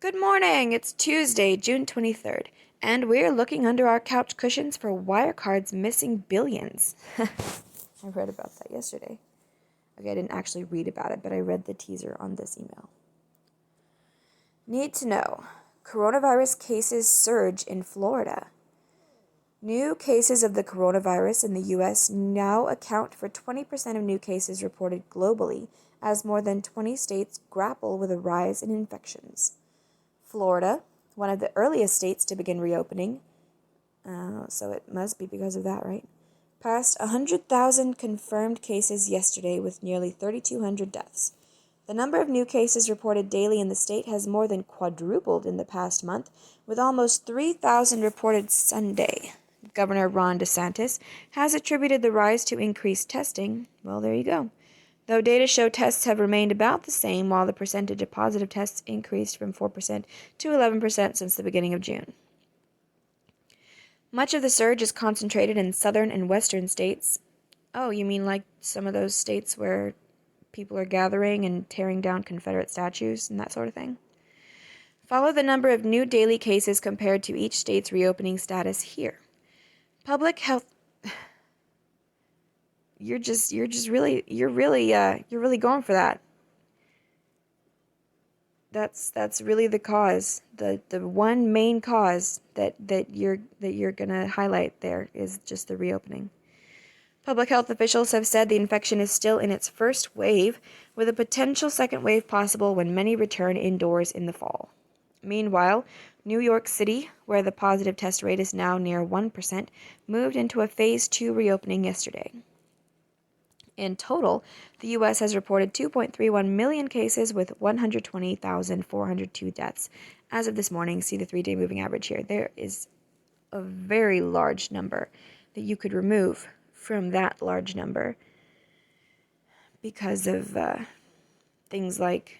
Good morning! It's Tuesday, June 23rd, and we're looking under our couch cushions for Wirecard's missing billions. I read about that yesterday. Okay, I didn't actually read about it, but I read the teaser on this email. Need to know. Coronavirus cases surge in Florida. New cases of the coronavirus in the U.S. now account for 20% of new cases reported globally, as more than 20 states grapple with a rise in infections. Florida, one of the earliest states to begin reopening, so it must be because of that, right? Passed 100,000 confirmed cases yesterday with nearly 3,200 deaths. The number of new cases reported daily in the state has more than quadrupled in the past month, with almost 3,000 reported Sunday. Governor Ron DeSantis has attributed the rise to increased testing. Well, there you go. Though data show tests have remained about the same, while the percentage of positive tests increased from 4% to 11% since the beginning of June. Much of the surge is concentrated in southern and western states. Oh, you mean like some of those states where people are gathering and tearing down Confederate statues and that sort of thing? Follow the number of new daily cases compared to each state's reopening status here. Public health. You're really going for that. That's really the cause. The one main cause that you're gonna highlight there is just the reopening. Public health officials have said the infection is still in its first wave, with a potential second wave possible when many return indoors in the fall. Meanwhile, New York City, where the positive test rate is now near 1%, moved into a phase 2 reopening yesterday. In total, the U.S. has reported 2.31 million cases with 120,402 deaths. As of this morning, see the 3-day moving average here. There is a very large number that you could remove from that large number because of things like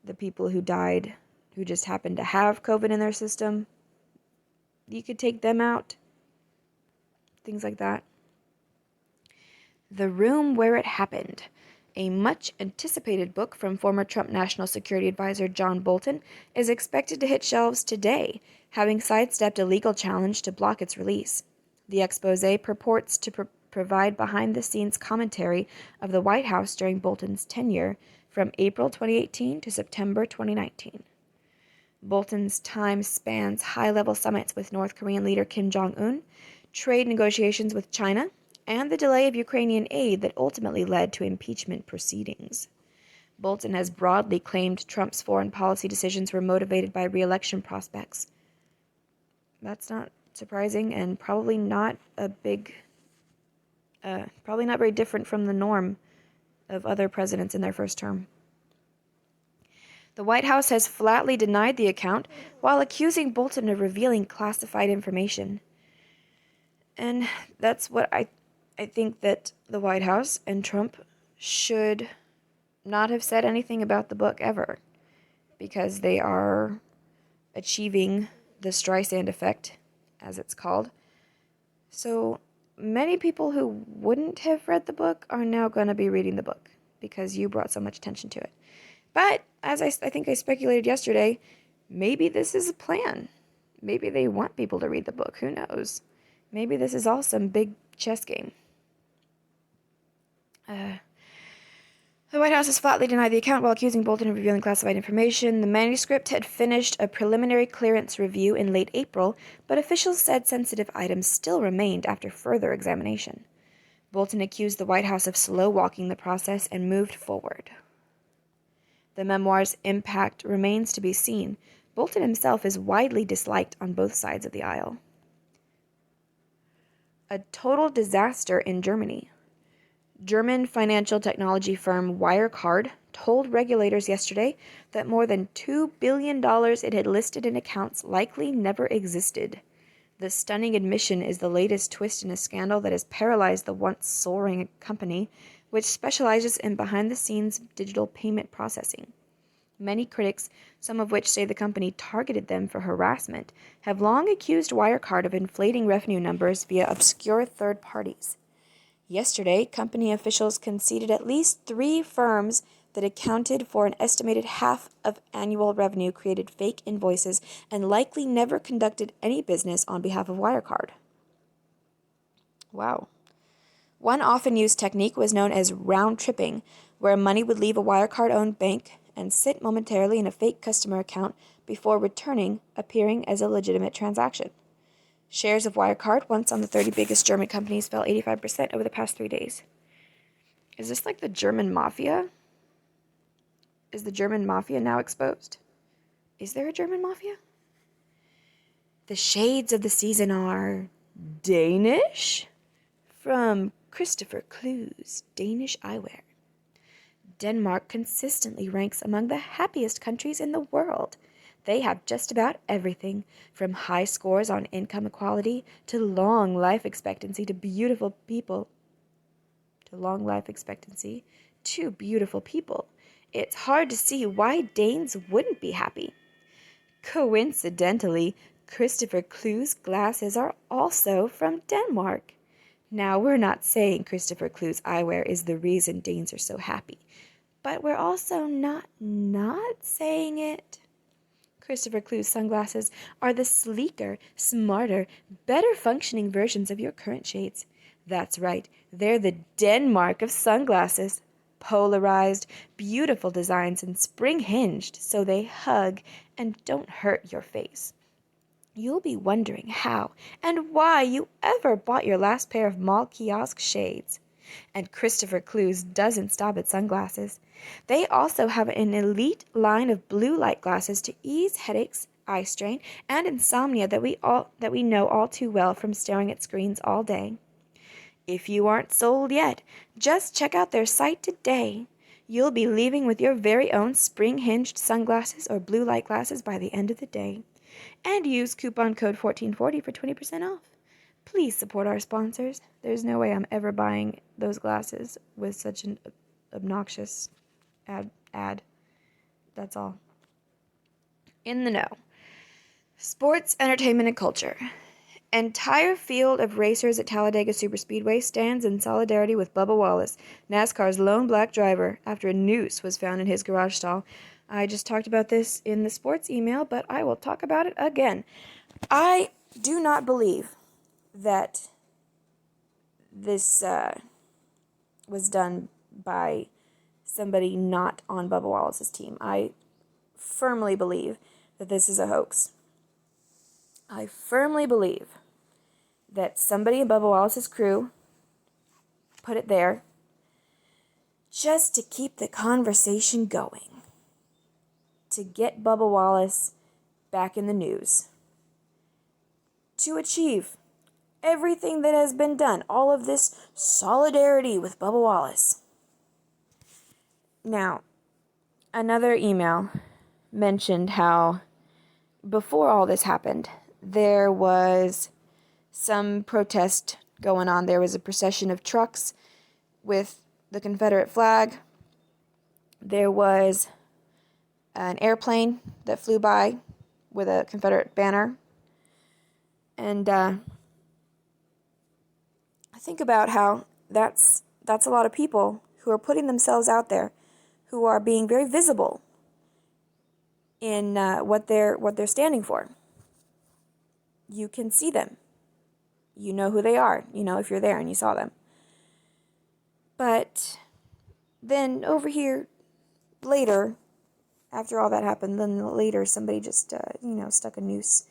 the people who died who just happened to have COVID in their system. You could take them out. Things like that. The Room Where It Happened, a much-anticipated book from former Trump National Security Advisor John Bolton, is expected to hit shelves today, having sidestepped a legal challenge to block its release. The exposé purports to provide behind-the-scenes commentary of the White House during Bolton's tenure from April 2018 to September 2019. Bolton's time spans high-level summits with North Korean leader Kim Jong-un, trade negotiations with China, and the delay of Ukrainian aid that ultimately led to impeachment proceedings. Bolton has broadly claimed Trump's foreign policy decisions were motivated by re-election prospects. That's not surprising and probably not very different from the norm of other presidents in their first term. The White House has flatly denied the account while accusing Bolton of revealing classified information. And that's what I think that the White House and Trump should not have said anything about the book ever, because they are achieving the Streisand effect, as it's called. So many people who wouldn't have read the book are now going to be reading the book because you brought so much attention to it. But as I think I speculated yesterday, maybe this is a plan. Maybe they want people to read the book. Who knows? Maybe this is all some big chess game. The White House has flatly denied the account while accusing Bolton of revealing classified information. The manuscript had finished a preliminary clearance review in late April, but officials said sensitive items still remained after further examination. Bolton accused the White House of slow-walking the process and moved forward. The memoir's impact remains to be seen. Bolton himself is widely disliked on both sides of the aisle. A total disaster in Germany. German financial technology firm Wirecard told regulators yesterday that more than $2 billion it had listed in accounts likely never existed. The stunning admission is the latest twist in a scandal that has paralyzed the once soaring company, which specializes in behind-the-scenes digital payment processing. Many critics, some of which say the company targeted them for harassment, have long accused Wirecard of inflating revenue numbers via obscure third parties. Yesterday, company officials conceded at least 3 firms that accounted for an estimated half of annual revenue created fake invoices and likely never conducted any business on behalf of Wirecard. Wow. One often used technique was known as round-tripping, where money would leave a Wirecard-owned bank and sit momentarily in a fake customer account before returning, appearing as a legitimate transaction. Shares of Wirecard, once on the 30 biggest German companies, fell 85% over the past 3 days. Is this like the German Mafia? Is the German Mafia now exposed? Is there a German Mafia? The shades of the season are Danish? From Christopher Clue's Danish Eyewear. Denmark consistently ranks among the happiest countries in the world. They have just about everything, from high scores on income equality to long life expectancy to beautiful people. It's hard to see why Danes wouldn't be happy. Coincidentally, Christopher Clue's glasses are also from Denmark. Now, we're not saying Christopher Clue's eyewear is the reason Danes are so happy, but we're also not saying it. Christopher Clue's sunglasses are the sleeker, smarter, better functioning versions of your current shades. That's right, they're the Denmark of sunglasses. Polarized, beautiful designs and spring-hinged so they hug and don't hurt your face. You'll be wondering how and why you ever bought your last pair of mall kiosk shades. And Christopher Clue's doesn't stop at sunglasses. They also have an elite line of blue light glasses to ease headaches, eye strain, and insomnia that we know all too well from staring at screens all day. If you aren't sold yet, just check out their site today. You'll be leaving with your very own spring-hinged sunglasses or blue light glasses by the end of the day. And use coupon code 1440 for 20% off. Please support our sponsors. There's no way I'm ever buying those glasses with such an obnoxious ad. That's all. In the know. Sports, entertainment, and culture. Entire field of racers at Talladega Superspeedway stands in solidarity with Bubba Wallace, NASCAR's lone black driver, after a noose was found in his garage stall. I just talked about this in the sports email, but I will talk about it again. I do not believe that this was done by somebody not on Bubba Wallace's team. I firmly believe that this is a hoax. I firmly believe that somebody in Bubba Wallace's crew put it there just to keep the conversation going, to get Bubba Wallace back in the news, to achieve everything that has been done, all of this solidarity with Bubba Wallace. Now, another email mentioned how before all this happened, there was some protest going on. There was a procession of trucks with the Confederate flag. There was an airplane that flew by with a Confederate banner. And I think about how that's a lot of people who are putting themselves out there, who are being very visible in what they're standing for. You can see them. You know who they are, if you're there and you saw them. But then over here, later, after all that happened, then later somebody just, stuck a noose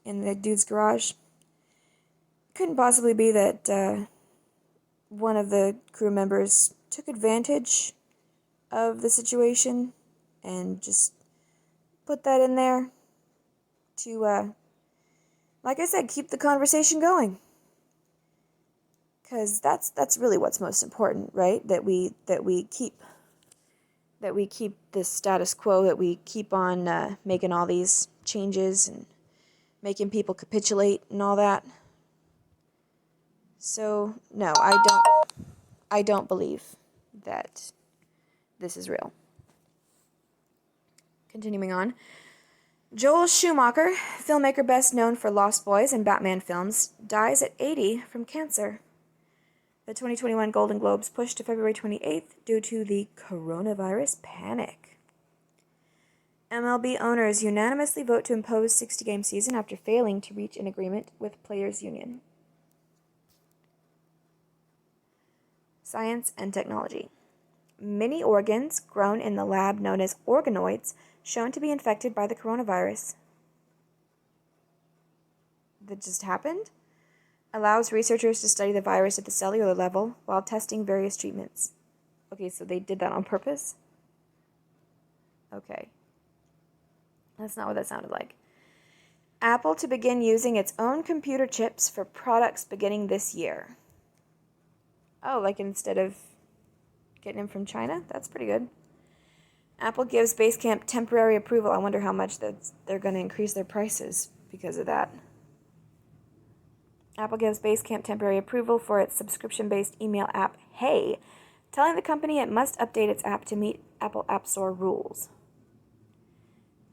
in the dude's garage. Couldn't possibly be that one of the crew members took advantage of the situation and just put that in there to, like I said, keep the conversation going. Because that's really what's most important, right? That we keep this status quo, that we keep on making all these changes and making people capitulate and all that. So no, I don't believe that this is real. Continuing on. Joel Schumacher, filmmaker best known for Lost Boys and Batman films, dies at 80 from cancer. The 2021 Golden Globes pushed to February 28th due to the coronavirus panic. MLB owners unanimously vote to impose 60-game season after failing to reach an agreement with Players Union. Science and technology. Mini organs grown in the lab known as organoids shown to be infected by the coronavirus. That just happened? Allows researchers to study the virus at the cellular level while testing various treatments. Okay, so they did that on purpose? Okay. That's not what that sounded like. Apple to begin using its own computer chips for products beginning this year. Oh, like instead of getting them from China? That's pretty good. Apple gives Basecamp temporary approval. I wonder how much they're going to increase their prices because of that. Apple gives Basecamp temporary approval for its subscription-based email app, Hey, telling the company it must update its app to meet Apple App Store rules.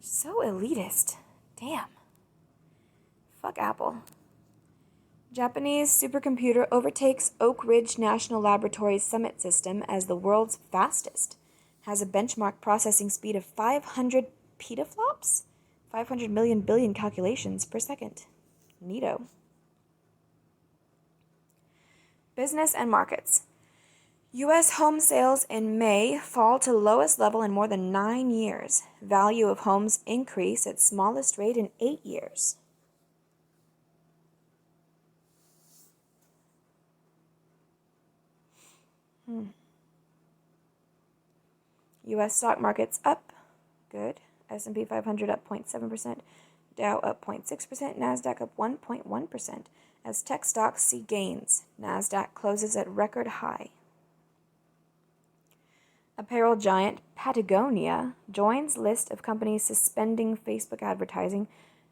So elitist. Damn. Fuck Apple. Japanese supercomputer overtakes Oak Ridge National Laboratory's Summit system as the world's fastest. Has a benchmark processing speed of 500 petaflops? 500 million billion calculations per second. Neato. Business and markets. U.S. home sales in May fall to lowest level in more than 9 years. Value of homes increase at smallest rate in 8 years. U.S. stock markets up. Good. S&P 500 up 0.7%. Dow up 0.6%. NASDAQ up 1.1%. As tech stocks see gains. NASDAQ closes at record high. Apparel giant Patagonia joins list of companies suspending Facebook advertising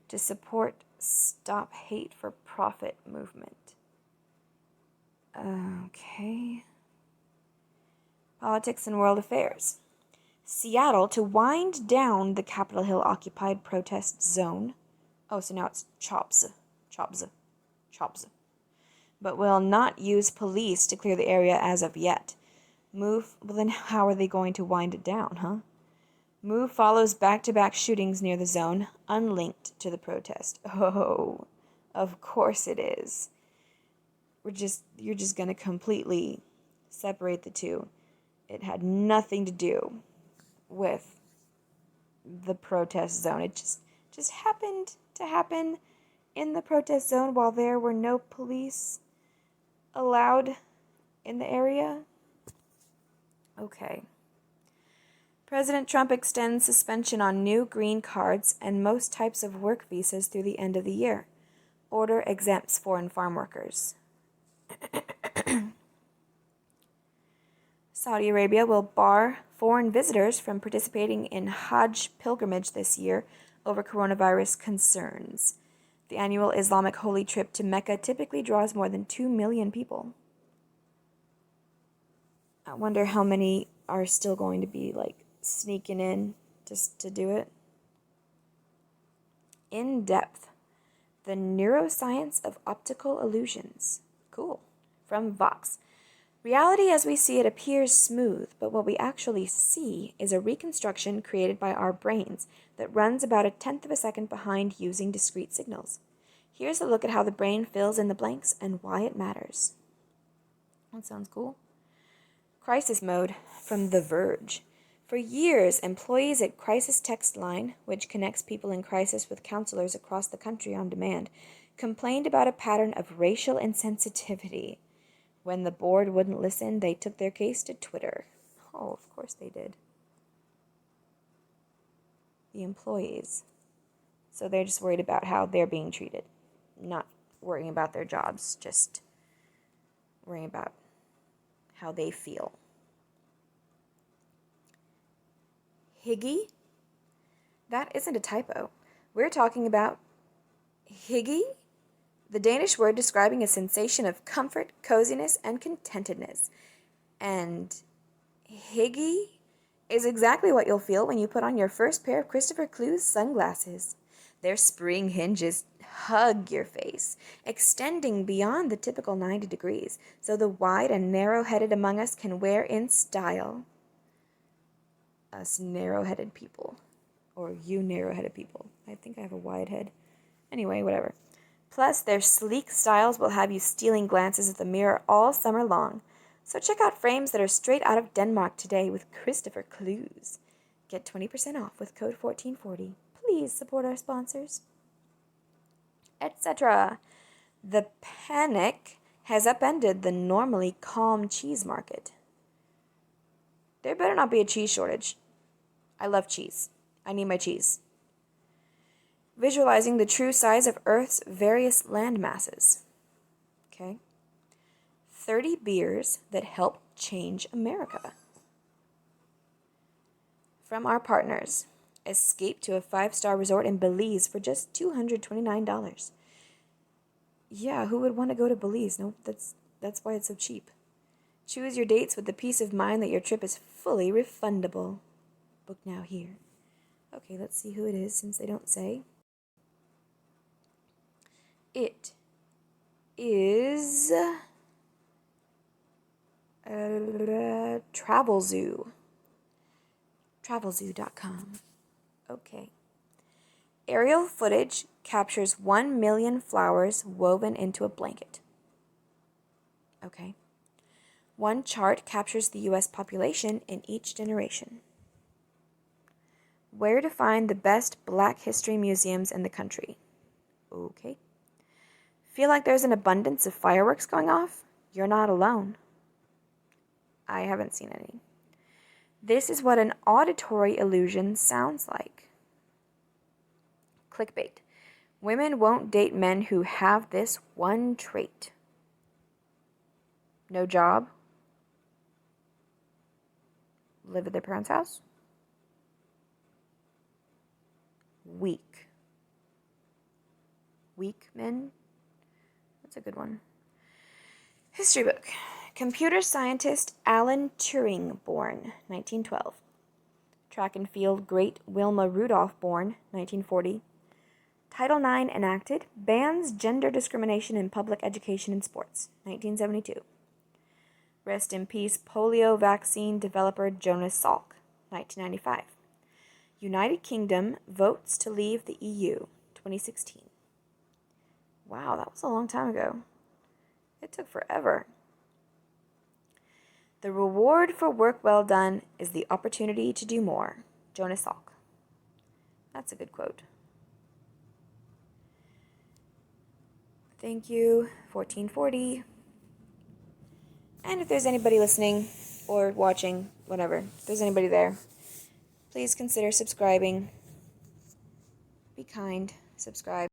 to support Stop Hate for Profit movement. Okay. Politics and world affairs. Seattle to wind down the Capitol Hill occupied protest zone. Oh, so now it's CHOPS. But will not use police to clear the area as of yet. Move, well then how are they going to wind it down, huh? Move follows back-to-back shootings near the zone, unlinked to the protest. Oh, of course it is. You're just gonna completely separate the two. It had nothing to do with the protest zone. It just happened to happen in the protest zone while there were no police allowed in the area. Okay. President Trump extends suspension on new green cards and most types of work visas through the end of the year. Order exempts foreign farm workers. Saudi Arabia will bar foreign visitors from participating in Hajj pilgrimage this year over coronavirus concerns. The annual Islamic holy trip to Mecca typically draws more than 2 million people. I wonder how many are still going to be sneaking in just to do it. In depth. The neuroscience of optical illusions. Cool. From Vox. Reality as we see it appears smooth, but what we actually see is a reconstruction created by our brains that runs about 1/10 of a second behind using discrete signals. Here's a look at how the brain fills in the blanks and why it matters. That sounds cool. Crisis mode from The Verge. For years, employees at Crisis Text Line, which connects people in crisis with counselors across the country on demand, complained about a pattern of racial insensitivity. When the board wouldn't listen, they took their case to Twitter. Oh, of course they did. The employees. So they're just worried about how they're being treated. Not worrying about their jobs, just worrying about how they feel. Hygge? That isn't a typo. We're talking about hygge, the Danish word describing a sensation of comfort, coziness, and contentedness. And hygge is exactly what you'll feel when you put on your first pair of Christopher Clue's sunglasses. Their spring hinges hug your face, extending beyond the typical 90 degrees, so the wide and narrow-headed among us can wear in style. Us narrow-headed people. Or you narrow-headed people. I think I have a wide head. Anyway, whatever. Plus, their sleek styles will have you stealing glances at the mirror all summer long. So check out frames that are straight out of Denmark today with Christopher Clues. Get 20% off with code 1440. Please support our sponsors. Etc. The panic has upended the normally calm cheese market. There better not be a cheese shortage. I love cheese. I need my cheese. Visualizing the true size of Earth's various land masses. Okay? 30 beers that help change America. From our partners, escape to a 5-star resort in Belize for just $229. Yeah, who would want to go to Belize? No, that's why it's so cheap. Choose your dates with the peace of mind that your trip is fully refundable. Book now here. Okay, let's see who it is since they don't say. It is Travel Zoo. TravelZoo.com. Okay. Aerial footage captures 1 million flowers woven into a blanket. Okay. One chart captures the U.S. population in each generation. Where to find the best Black history museums in the country. Okay. Feel like there's an abundance of fireworks going off? You're not alone. I haven't seen any. This is what an auditory illusion sounds like. Clickbait. Women won't date men who have this one trait. No job. Live at their parents' house. Weak. Weak men? That's a good one. History book. Computer scientist Alan Turing, born 1912. Track and field great Wilma Rudolph, born 1940. Title IX enacted, bans gender discrimination in public education and sports, 1972. Rest in peace, polio vaccine developer Jonas Salk, 1995. United Kingdom votes to leave the EU, 2016. Wow, that was a long time ago. It took forever. The reward for work well done is the opportunity to do more. Jonas Salk. That's a good quote. Thank you, 1440. And if there's anybody listening or watching, whatever, if there's anybody there, please consider subscribing. Be kind. Subscribe.